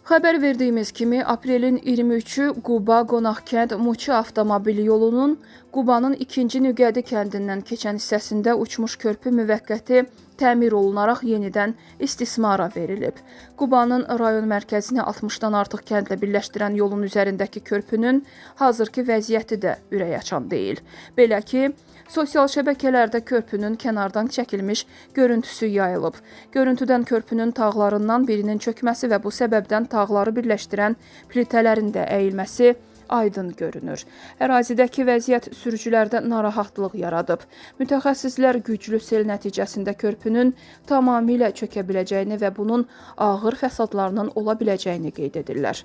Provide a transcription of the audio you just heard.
Xəbər verdiyimiz kimi, aprelin 23-ü Quba Qonaqkənd Muçi avtomobil yolunun Qubanın 2-ci Nüqədi kəndindən keçən hissəsində uçmuş körpü müvəqqəti təmir olunaraq yenidən istismara verilib. Qubanın rayon mərkəzini 60-dan artıq kəndlə birləşdirən yolun üzərindəki körpünün hazırki vəziyyəti də ürəkaçan deyil. Belə ki, sosial şəbəkələrdə körpünün kənardan çəkilmiş görüntüsü yayılıb. Görüntüdən körpünün tağlarından birinin çökməsi və bu səbəbdən tağları birləşdirən plitələrin də əyilməsi aydın görünür. Ərazidəki vəziyyət sürücülərdə narahatlıq yaradıb. Mütəxəssislər güclü sel nəticəsində körpünün tamamilə çökə biləcəyini və bunun ağır fəsadlarının ola biləcəyini qeyd edirlər.